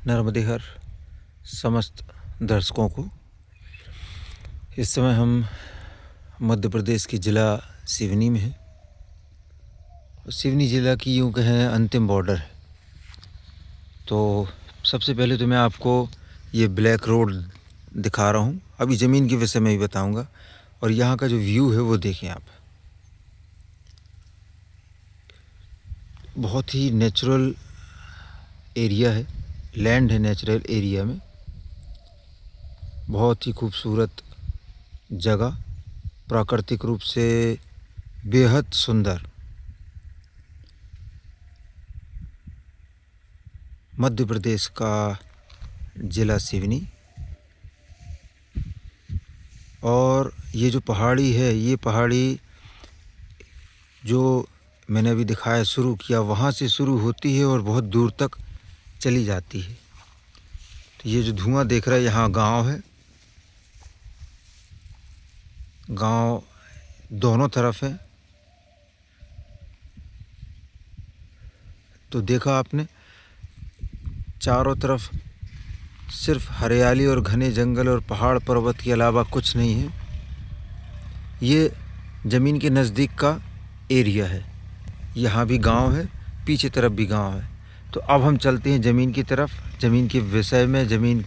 नर्मदे हर समस्त दर्शकों को। इस समय हम मध्य प्रदेश के ज़िला सिवनी में हैं। सिवनी ज़िला की यूँ कहें अंतिम बॉर्डर है। तो सबसे पहले तो मैं आपको ये ब्लैक रोड दिखा रहा हूँ। अभी ज़मीन के विषय में भी बताऊँगा और यहाँ का जो व्यू है वो देखें आप। बहुत ही नेचुरल एरिया है, लैंड है नेचुरल एरिया में। बहुत ही खूबसूरत जगह, प्राकृतिक रूप से बेहद सुंदर। मध्य प्रदेश का ज़िला सिवनी। और ये जो पहाड़ी है, ये पहाड़ी जो मैंने अभी दिखाया शुरू किया, वहाँ से शुरू होती है और बहुत दूर तक चली जाती है। तो ये जो धुआं देख रहा है, यहाँ गांव है। गांव दोनों तरफ है। तो देखा आपने, चारों तरफ सिर्फ हरियाली और घने जंगल और पहाड़ पर्वत के अलावा कुछ नहीं है। ये ज़मीन के नज़दीक का एरिया है। यहाँ भी गांव है, पीछे तरफ भी गांव है। तो अब हम चलते हैं ज़मीन की तरफ। ज़मीन के विषय में, ज़मीन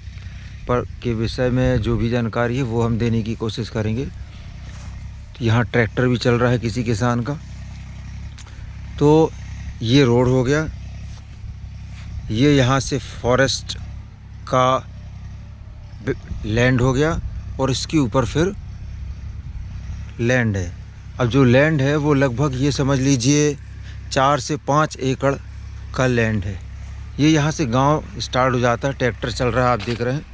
पर के विषय में जो भी जानकारी है वो हम देने की कोशिश करेंगे। तो यहाँ ट्रैक्टर भी चल रहा है किसी किसान का। तो ये रोड हो गया। ये यहाँ से फॉरेस्ट का लैंड हो गया और इसके ऊपर फिर लैंड है। अब जो लैंड है वो लगभग ये समझ लीजिए 4 से 5 एकड़ का लैंड है। ये यहाँ से गांव स्टार्ट हो जाता है। ट्रैक्टर चल रहा है, आप देख रहे हैं।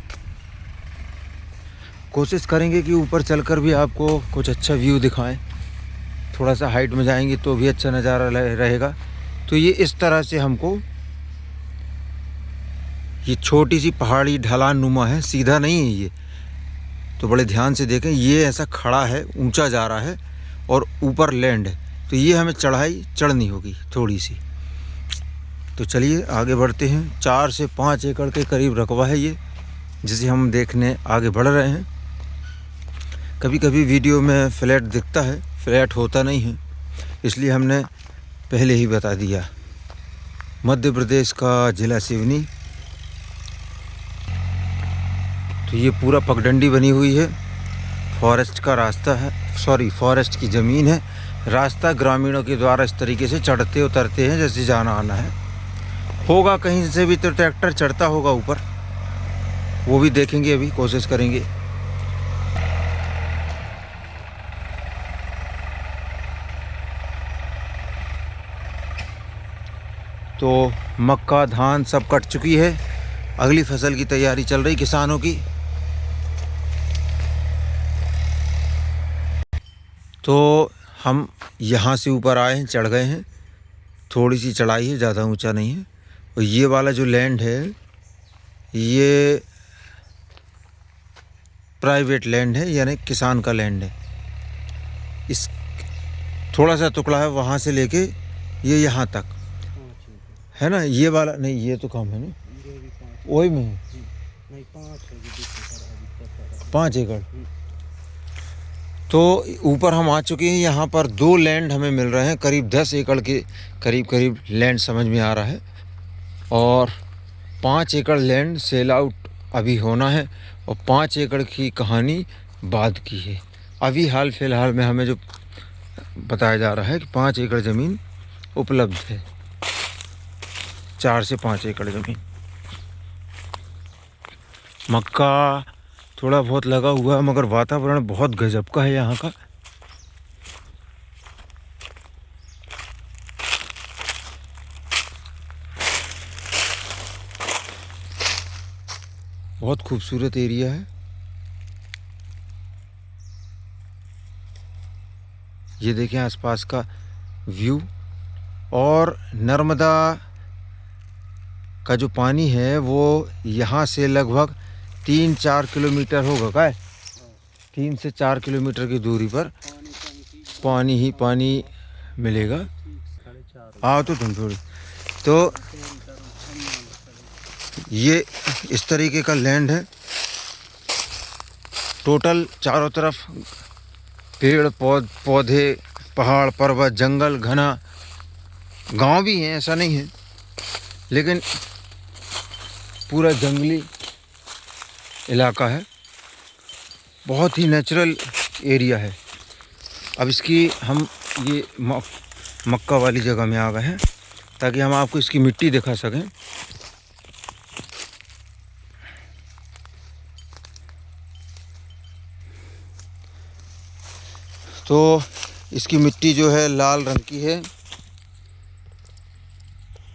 कोशिश करेंगे कि ऊपर चलकर भी आपको कुछ अच्छा व्यू दिखाएं। थोड़ा सा हाइट में जाएंगे तो भी अच्छा नज़ारा रहेगा। तो ये इस तरह से हमको, ये छोटी सी पहाड़ी ढलान नुमा है, सीधा नहीं है ये। तो बड़े ध्यान से देखें, ये ऐसा खड़ा है, ऊंचा जा रहा है और ऊपर लैंड है। तो ये हमें चढ़ाई चढ़नी होगी थोड़ी सी। तो चलिए आगे बढ़ते हैं। 4 से 5 एकड़ के करीब रकबा है ये, जिसे हम देखने आगे बढ़ रहे हैं। कभी कभी वीडियो में फ्लैट दिखता है, फ्लैट होता नहीं है, इसलिए हमने पहले ही बता दिया। मध्य प्रदेश का ज़िला सिवनी। तो ये पूरा पगडंडी बनी हुई है। फॉरेस्ट का रास्ता है, फॉरेस्ट की ज़मीन है। रास्ता ग्रामीणों के द्वारा इस तरीके से चढ़ते उतरते हैं, जैसे जाना आना है। होगा कहीं से भी तो ट्रैक्टर चढ़ता होगा ऊपर, वो भी देखेंगे, अभी कोशिश करेंगे। तो मक्का धान सब कट चुकी है। अगली फसल की तैयारी चल रही किसानों की। तो हम यहाँ से ऊपर आए हैं, चढ़ गए हैं। थोड़ी सी चढ़ाई है, ज़्यादा ऊंचा नहीं है। और ये वाला जो लैंड है, ये प्राइवेट लैंड है, यानी किसान का लैंड है। इस थोड़ा सा टुकड़ा है वहाँ से लेके ये यहाँ तक है ना। ये वाला नहीं, ये तो कम है ना, वही में है 5 एकड़। तो ऊपर हम आ चुके हैं। यहाँ पर 2 लैंड हमें मिल रहे हैं, करीब 10 एकड़ के करीब लैंड समझ में आ रहा है। और 5 एकड़ लैंड सेल आउट अभी होना है और 5 एकड़ की कहानी बाद की है। अभी हाल फिलहाल में हमें जो बताया जा रहा है कि 5 एकड़ ज़मीन उपलब्ध है। 4 से 5 एकड़ ज़मीन। मक्का थोड़ा बहुत लगा हुआ है, मगर वातावरण बहुत गजब का है यहाँ का। बहुत खूबसूरत एरिया है। ये देखें आसपास का व्यू। और नर्मदा का जो पानी है वो यहाँ से लगभग 3-4 किलोमीटर होगा। क्या 3 से 4 किलोमीटर की दूरी पर पानी ही पानी मिलेगा। आओ तो तुम थोड़ी तो ये इस तरीके का लैंड है। टोटल चारों तरफ पेड़ पौधे, पहाड़ पर्वत, जंगल घना। गांव भी हैं, ऐसा नहीं है, लेकिन पूरा जंगली इलाका है। बहुत ही नेचुरल एरिया है। अब इसकी हम ये मक्का वाली जगह में आ गए हैं ताकि हम आपको इसकी मिट्टी दिखा सकें। तो इसकी मिट्टी जो है लाल रंग की है।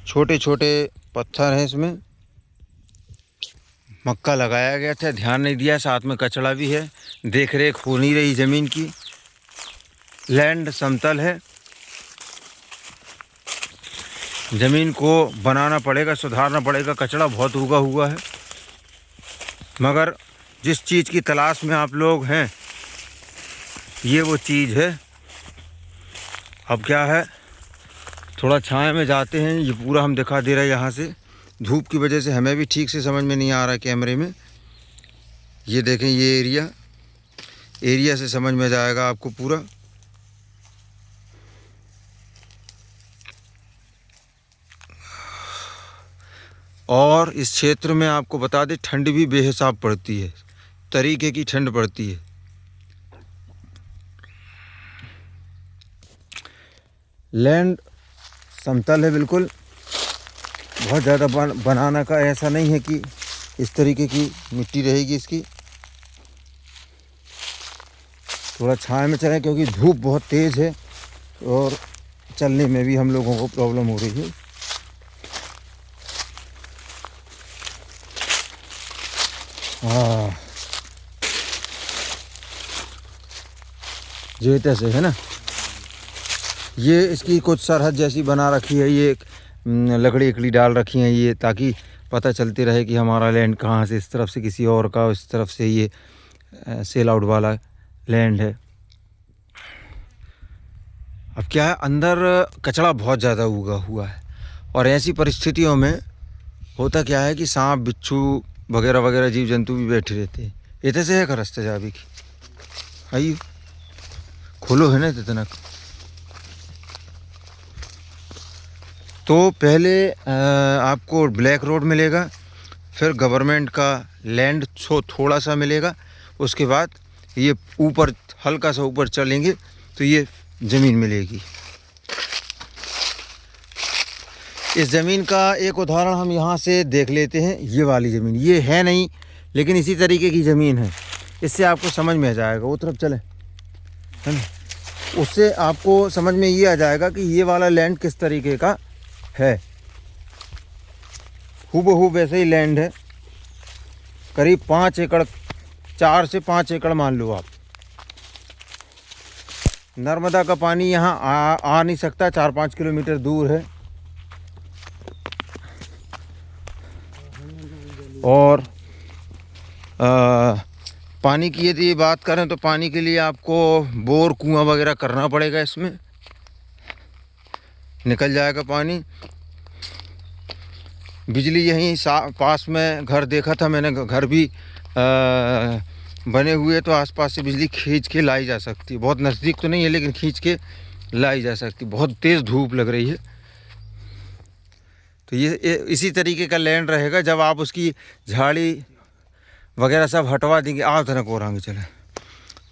छोटे छोटे पत्थर हैं इसमें। मक्का लगाया गया था, ध्यान नहीं दिया, साथ में कचड़ा भी है, देख रेख हो नहीं रही ज़मीन की। लैंड समतल है, ज़मीन को बनाना पड़ेगा, सुधारना पड़ेगा। कचड़ा बहुत उगा हुआ है, मगर जिस चीज़ की तलाश में आप लोग हैं ये वो चीज़ है। अब क्या है, थोड़ा छाया में जाते हैं। ये पूरा हम दिखा दे रहे हैं यहाँ से। धूप की वजह से हमें भी ठीक से समझ में नहीं आ रहा कैमरे में। ये देखें, ये एरिया से समझ में जाएगा आपको पूरा। और इस क्षेत्र में आपको बता दें, ठंड भी बेहिसाब पड़ती है, तरीके की ठंड पड़ती है। लैंड समतल है बिल्कुल। बहुत ज़्यादा बनाना का ऐसा नहीं है कि इस तरीके की मिट्टी रहेगी इसकी। थोड़ा छाया में चलें क्योंकि धूप बहुत तेज़ है और चलने में भी हम लोगों को प्रॉब्लम हो रही है। जो ऐसे है ना, ये इसकी कुछ सरहद जैसी बना रखी है। ये लकड़ी डाल रखी हैं ये, ताकि पता चलती रहे कि हमारा लैंड कहाँ से, इस तरफ से किसी और का, इस तरफ से ये सेल आउट वाला लैंड है। अब क्या है, अंदर कचड़ा बहुत ज़्यादा उगा हुआ है और ऐसी परिस्थितियों में होता क्या है कि सांप बिच्छू वगैरह वगैरह जीव जंतु भी बैठे रहते हैं। इतने से है का रास्ते जाबी की आइए खोलो है ना इतना। तो पहले आपको ब्लैक रोड मिलेगा, फिर गवर्नमेंट का लैंड थोड़ा सा मिलेगा, उसके बाद ये ऊपर हल्का सा ऊपर चलेंगे तो ये ज़मीन मिलेगी। इस ज़मीन का एक उदाहरण हम यहाँ से देख लेते हैं। ये वाली ज़मीन ये है नहीं, लेकिन इसी तरीके की ज़मीन है। इससे आपको समझ में आ जाएगा, वो तरफ चलें है ना, उससे आपको समझ में ये आ जाएगा कि ये वाला लैंड किस तरीके का है। हूबहू वैसे ही लैंड है। करीब 5 एकड़, 4 से 5 एकड़ मान लो आप। नर्मदा का पानी यहाँ आ नहीं सकता, 4-5 किलोमीटर दूर है। और पानी की यदि बात करें तो पानी के लिए आपको बोर कुआं वगैरह करना पड़ेगा। इसमें निकल जाएगा पानी। बिजली यहीं पास में घर देखा था मैंने, घर भी बने हुए, तो आसपास से बिजली खींच के लाई जा सकती है। बहुत नज़दीक तो नहीं है, लेकिन खींच के लाई जा सकती। बहुत तेज़ धूप लग रही है। तो ये इसी तरीके का लैंड रहेगा जब आप उसकी झाड़ी वगैरह सब हटवा देंगे। आप तरह को आगे चले,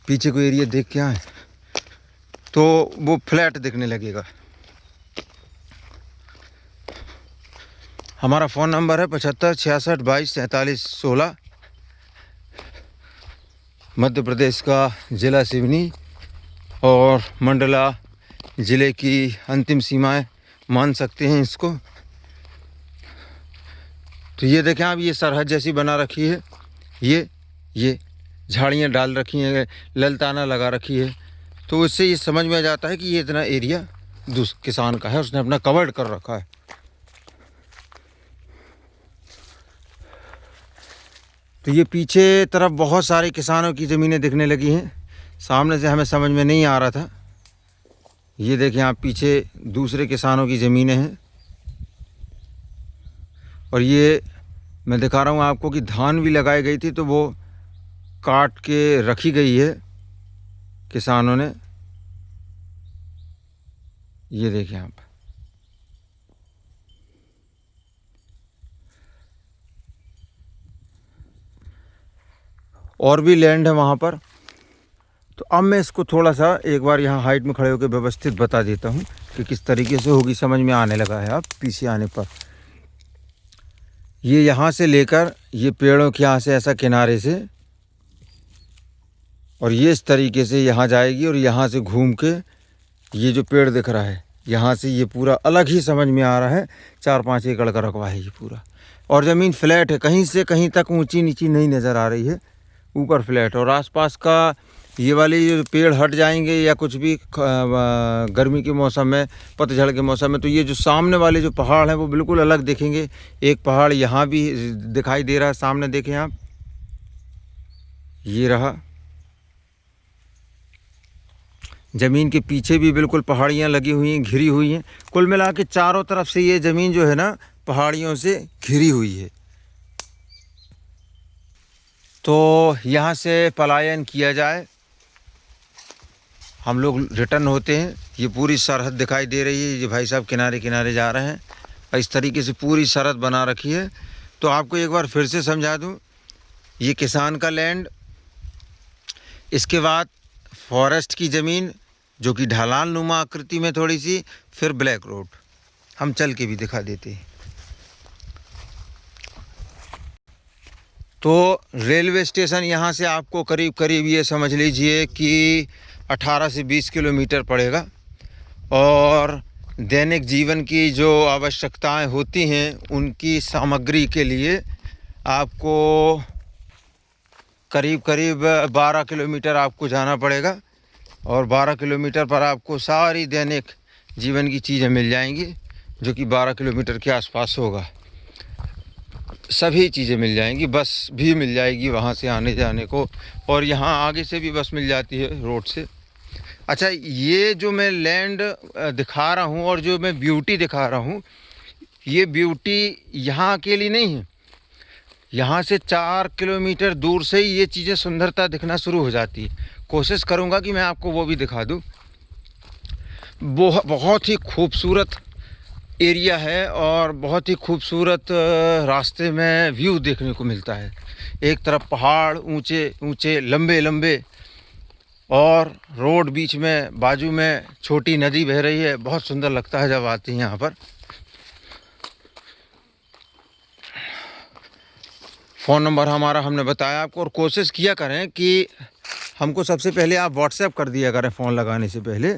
पीछे को एरिया देख के आए तो वो फ्लैट दिखने लगेगा। हमारा फ़ोन नंबर है 75 66 22 43 16। मध्य प्रदेश का ज़िला सिवनी और मंडला ज़िले की अंतिम सीमाएं मान सकते हैं इसको। तो ये देखें आप, ये सरहद जैसी बना रखी है। ये झाड़ियाँ डाल रखी हैं, ललताना लगा रखी है। तो इससे ये समझ में आ जाता है कि ये इतना एरिया किसान का है, उसने अपना कवर्ड कर रखा है। तो ये पीछे तरफ बहुत सारे किसानों की ज़मीनें दिखने लगी हैं। सामने से हमें समझ में नहीं आ रहा था। ये देखें आप, पीछे दूसरे किसानों की ज़मीनें हैं और ये मैं दिखा रहा हूँ आपको कि धान भी लगाई गई थी, तो वो काट के रखी गई है किसानों ने। ये देखें आप, और भी लैंड है वहाँ पर। तो अब मैं इसको थोड़ा सा एक बार यहाँ हाइट में खड़े होकर व्यवस्थित बता देता हूँ कि किस तरीके से होगी, समझ में आने लगा है आप पीछे आने पर। ये यहाँ से लेकर ये पेड़ों के यहाँ से ऐसा किनारे से, और ये इस तरीके से यहाँ जाएगी, और यहाँ से घूम के ये जो पेड़ दिख रहा है यहाँ से ये पूरा अलग ही समझ में आ रहा है। 4-5 एकड़ का रकबा है ये पूरा, और ज़मीन फ्लैट है, कहीं से कहीं तक ऊंची नीची नहीं नज़र आ रही है, ऊपर फ्लैट। और आसपास का ये वाले ये पेड़ हट जाएंगे या कुछ भी गर्मी के मौसम में, पतझड़ के मौसम में, तो ये जो सामने वाले जो पहाड़ हैं वो बिल्कुल अलग दिखेंगे। एक पहाड़ यहाँ भी दिखाई दे रहा है सामने, देखें आप, ये रहा। ज़मीन के पीछे भी बिल्कुल पहाड़ियाँ लगी हुई हैं, घिरी हुई हैं। कुल मिला के चारों तरफ से ये ज़मीन जो है ना पहाड़ियों से घिरी हुई है। तो यहाँ से पलायन किया जाए, हम लोग रिटर्न होते हैं। ये पूरी सरहद दिखाई दे रही है, ये भाई साहब किनारे किनारे जा रहे हैं, और इस तरीके से पूरी सरहद बना रखी है। तो आपको एक बार फिर से समझा दूं, ये किसान का लैंड, इसके बाद फॉरेस्ट की ज़मीन जो कि ढलान नुमा आकृति में थोड़ी सी, फिर ब्लैक रोड। हम चल के भी दिखा देते हैं। तो रेलवे स्टेशन यहाँ से आपको करीब करीब ये समझ लीजिए कि 18 से 20 किलोमीटर पड़ेगा, और दैनिक जीवन की जो आवश्यकताएं होती हैं उनकी सामग्री के लिए आपको करीब करीब 12 किलोमीटर आपको जाना पड़ेगा, और 12 किलोमीटर पर आपको सारी दैनिक जीवन की चीज़ें मिल जाएंगी, जो कि 12 किलोमीटर के आसपास होगा। सभी चीज़ें मिल जाएंगी, बस भी मिल जाएगी वहाँ से आने जाने को, और यहाँ आगे से भी बस मिल जाती है रोड से। अच्छा, ये जो मैं लैंड दिखा रहा हूँ और जो मैं ब्यूटी दिखा रहा हूँ, ये ब्यूटी यहाँ अकेली नहीं है। यहाँ से 4 किलोमीटर दूर से ही ये चीज़ें सुंदरता दिखना शुरू हो जाती है। कोशिश करूँगा कि मैं आपको वो भी दिखा दूँ। बहुत ही खूबसूरत एरिया है, और बहुत ही खूबसूरत रास्ते में व्यू देखने को मिलता है। एक तरफ पहाड़ ऊंचे ऊंचे लंबे लंबे, और रोड बीच में, बाजू में छोटी नदी बह रही है। बहुत सुंदर लगता है जब आते हैं यहाँ पर। फ़ोन नंबर हमारा हमने बताया आपको, और कोशिश किया करें कि हमको सबसे पहले आप व्हाट्सएप कर दिया करें फ़ोन लगाने से पहले।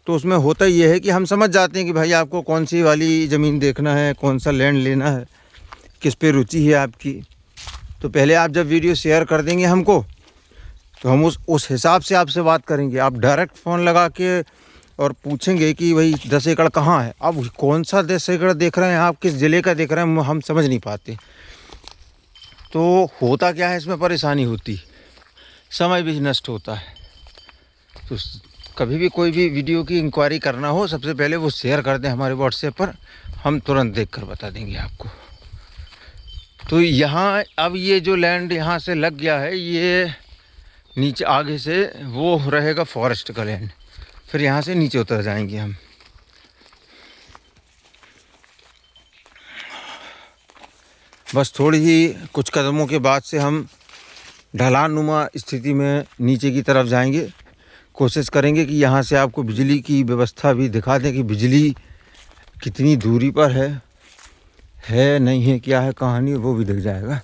तो उसमें होता ये है कि हम समझ जाते हैं कि भाई आपको कौन सी वाली ज़मीन देखना है, कौन सा लैंड लेना है, किस पे रुचि है आपकी। तो पहले आप जब वीडियो शेयर कर देंगे हमको, तो हम उस हिसाब से आपसे बात करेंगे। आप डायरेक्ट फ़ोन लगा के और पूछेंगे कि भाई 10 एकड़ कहाँ है। अब कौन सा 10 एकड़ देख रहे हैं आप, किस ज़िले का देख रहे हैं, हम समझ नहीं पाते। तो होता क्या है, इसमें परेशानी होती, समय भी नष्ट होता है। तो कभी भी कोई भी वीडियो की इंक्वायरी करना हो, सबसे पहले वो शेयर कर दें हमारे व्हाट्सएप पर, हम तुरंत देखकर बता देंगे आपको। तो यहाँ अब ये जो लैंड यहाँ से लग गया है, ये नीचे आगे से वो रहेगा फॉरेस्ट का लैंड, फिर यहाँ से नीचे उतर जाएंगे हम। बस थोड़ी ही कुछ कदमों के बाद से हम ढलान नुमा स्थिति में नीचे की तरफ जाएंगे। कोशिश करेंगे कि यहाँ से आपको बिजली की व्यवस्था भी दिखा दें कि बिजली कितनी दूरी पर है नहीं है, क्या है कहानी, वो भी दिख जाएगा।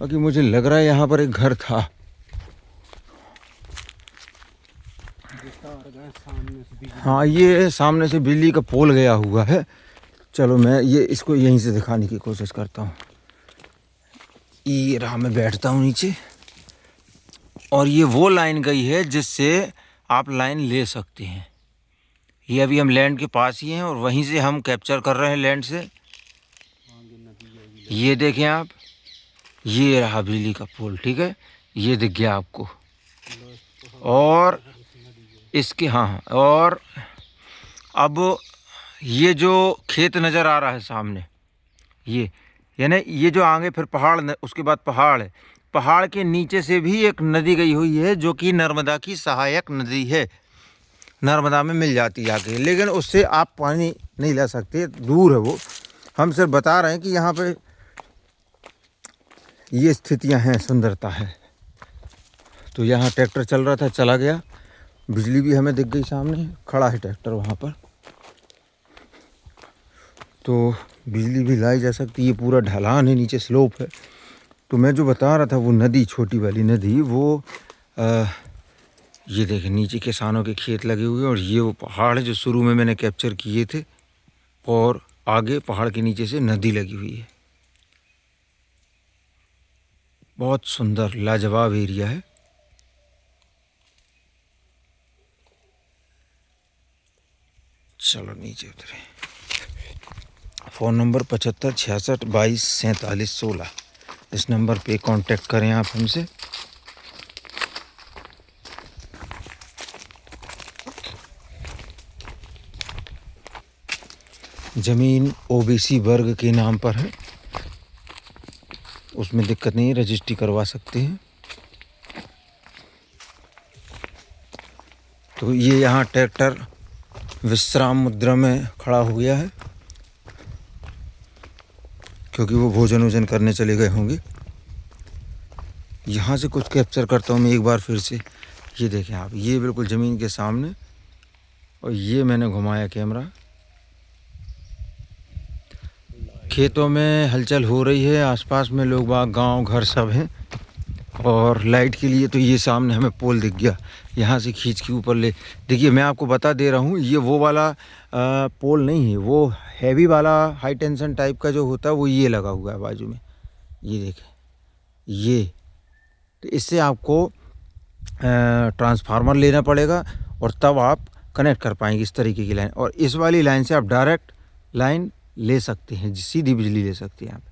बाकी मुझे लग रहा है यहाँ पर एक घर था। हाँ, ये सामने से बिजली का पोल गया हुआ है। चलो मैं ये इसको यहीं से दिखाने की कोशिश करता हूँ। ये रहा, मैं बैठता हूँ नीचे, और ये वो लाइन गई है जिससे आप लाइन ले सकते हैं। ये अभी हम लैंड के पास ही हैं, और वहीं से हम कैप्चर कर रहे हैं लैंड से। ये देखें आप, ये रहा बिजली का पोल, ठीक है, ये दिख गया आपको। और इसके हाँ, और अब ये जो खेत नज़र आ रहा है सामने, यानी ये जो आगे फिर पहाड़, उसके बाद पहाड़ है, पहाड़ के नीचे से भी एक नदी गई हुई है जो कि नर्मदा की सहायक नदी है, नर्मदा में मिल जाती है आके, लेकिन उससे आप पानी नहीं ला सकते, दूर है वो। हम सिर्फ बता रहे हैं कि यहाँ पे ये स्थितियाँ हैं, सुंदरता है। तो यहाँ ट्रैक्टर चल रहा था, चला गया, बिजली भी हमें दिख गई, सामने खड़ा है ट्रैक्टर वहाँ पर, तो बिजली भी लाई जा सकती है। ये पूरा ढलान है, नीचे स्लोप है। तो मैं जो बता रहा था वो नदी, छोटी वाली नदी, वो ये देखें नीचे किसानों के खेत लगे हुए हैं, और ये वो पहाड़ है जो शुरू में मैंने कैप्चर किए थे, और आगे पहाड़ के नीचे से नदी लगी हुई है। बहुत सुंदर लाजवाब एरिया है। चलो नीचे उतरे। फ़ोन नंबर 75 66 22 47 16, इस नंबर पे कांटेक्ट करें आप हमसे। ज़मीन ओबीसी वर्ग के नाम पर है, उसमें दिक्कत नहीं है, रजिस्ट्री करवा सकते हैं। तो ये यहाँ ट्रैक्टर विश्राम मुद्रा में खड़ा हो गया है, क्योंकि वो भोजन वोजन करने चले गए होंगे। यहाँ से कुछ कैप्चर करता हूँ मैं एक बार फिर से। ये देखें आप, ये बिल्कुल ज़मीन के सामने, और ये मैंने घुमाया कैमरा। खेतों में हलचल हो रही है, आसपास में लोग बाग, गांव घर सब हैं। और लाइट के लिए तो ये सामने हमें पोल दिख गया, यहाँ से खींच के ऊपर ले। देखिए मैं आपको बता दे रहा हूँ, ये वो वाला पोल नहीं है, वो हैवी वाला हाई टेंशन टाइप का जो होता है वो ये लगा हुआ है बाजू में, ये देखें ये। तो इससे आपको ट्रांसफार्मर लेना पड़ेगा, और तब आप कनेक्ट कर पाएंगे इस तरीके की लाइन। और इस वाली लाइन से आप डायरेक्ट लाइन ले सकते हैं, सीधी बिजली ले सकते हैं आप,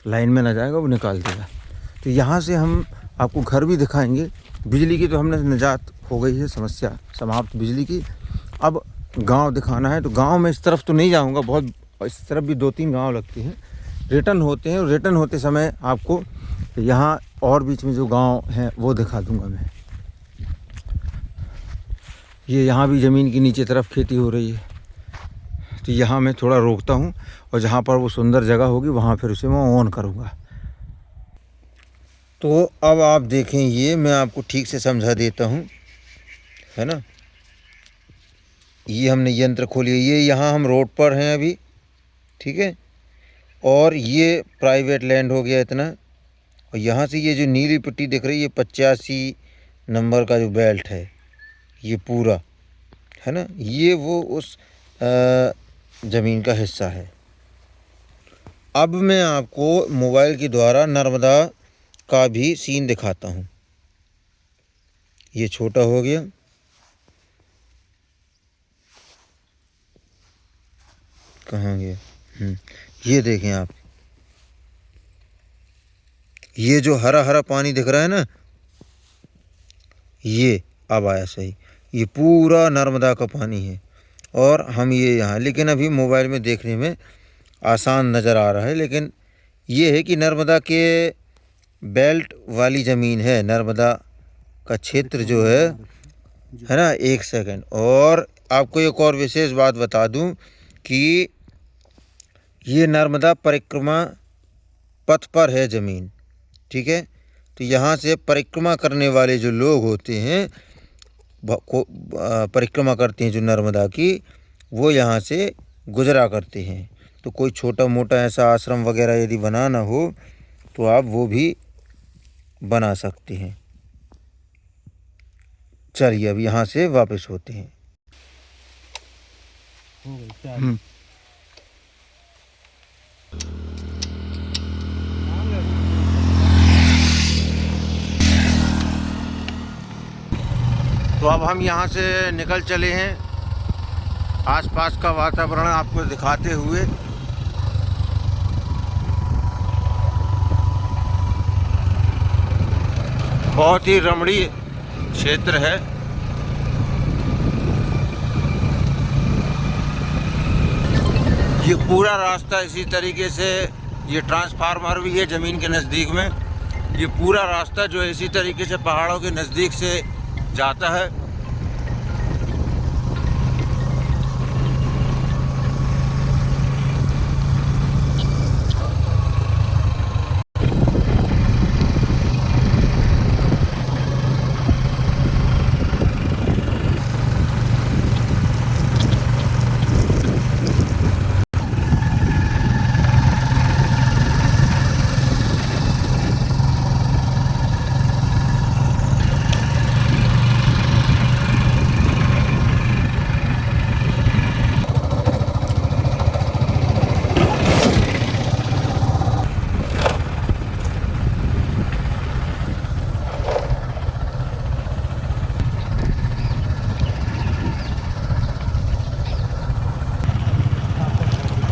लाइन में ना जाएगा, वो निकाल देगा। तो यहाँ से हम आपको घर भी दिखाएंगे। बिजली की तो हमने निजात हो गई है, समस्या समाप्त बिजली की। अब गांव दिखाना है, तो गांव में इस तरफ तो नहीं जाऊंगा, बहुत इस तरफ भी 2-3 गांव लगते हैं, रिटर्न होते हैं, और रिटर्न होते समय आपको यहाँ और बीच में जो गांव हैं वो दिखा दूंगा मैं। ये यहाँ भी ज़मीन की नीचे तरफ खेती हो रही है, तो यहाँ मैं थोड़ा रोकता हूँ, और जहाँ पर वो सुंदर जगह होगी वहाँ फिर उसे मैं ऑन करूँगा। तो अब आप देखें, ये मैं आपको ठीक से समझा देता हूँ, है ना। ये हमने यंत्र खोली, ये यहाँ हम रोड पर हैं अभी, ठीक है, और ये प्राइवेट लैंड हो गया इतना। और यहाँ से ये जो नीली पट्टी दिख रही है, 85 नंबर का जो बेल्ट है, ये पूरा है ना, ये वो उस ज़मीन का हिस्सा है। अब मैं आपको मोबाइल के द्वारा नर्मदा का भी सीन दिखाता हूँ। ये छोटा हो गया, कहाँ गया, ये देखें आप, ये जो हरा हरा पानी दिख रहा है ना, ये अब आया सही, ये पूरा नर्मदा का पानी है। और हम ये यहाँ, लेकिन अभी मोबाइल में देखने में आसान नज़र आ रहा है, लेकिन ये है कि नर्मदा के बेल्ट वाली ज़मीन है, नर्मदा का क्षेत्र जो है ना। एक सेकंड, और आपको एक और विशेष बात बता दूं कि ये नर्मदा परिक्रमा पथ पर है ज़मीन, ठीक है। तो यहाँ से परिक्रमा करने वाले जो लोग होते हैं, परिक्रमा करते हैं जो नर्मदा की, वो यहाँ से गुजरा करते हैं। तो कोई छोटा मोटा ऐसा आश्रम वगैरह यदि बनाना हो तो आप वो भी बना सकते हैं। चलिए अब यहाँ से वापस होते हैं। तो अब हम यहाँ से निकल चले हैं, आसपास का वातावरण आपको दिखाते हुए। बहुत ही रमणीय क्षेत्र है। ये पूरा रास्ता इसी तरीके से ये ट्रांसफार्मर भी है ज़मीन के नज़दीक में। ये पूरा रास्ता जो है इसी तरीके से पहाड़ों के नज़दीक से जाता है।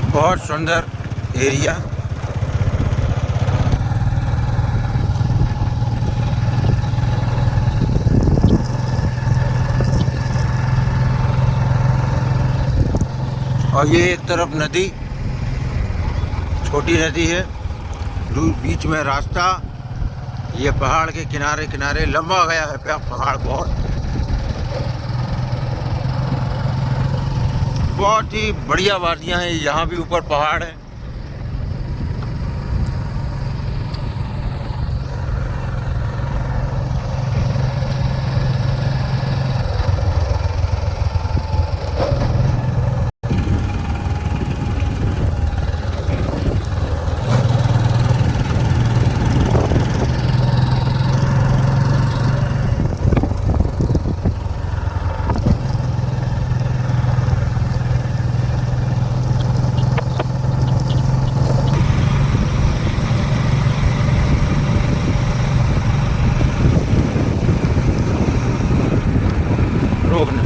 बहुत सुंदर एरिया। और ये एक तरफ नदी, छोटी नदी है, बीच में रास्ता। ये पहाड़ के किनारे किनारे लंबा गया है पहाड़, बहुत ही बढ़िया वादियाँ हैं। यहाँ भी ऊपर पहाड़ है। रोकना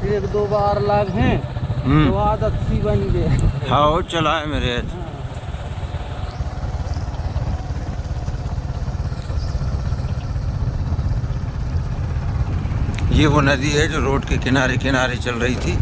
एक दो बार लाग हैं तो आदत सी बन गए। हाँ वो चला है मेरे। ये वो नदी है जो रोड के किनारे किनारे चल रही थी।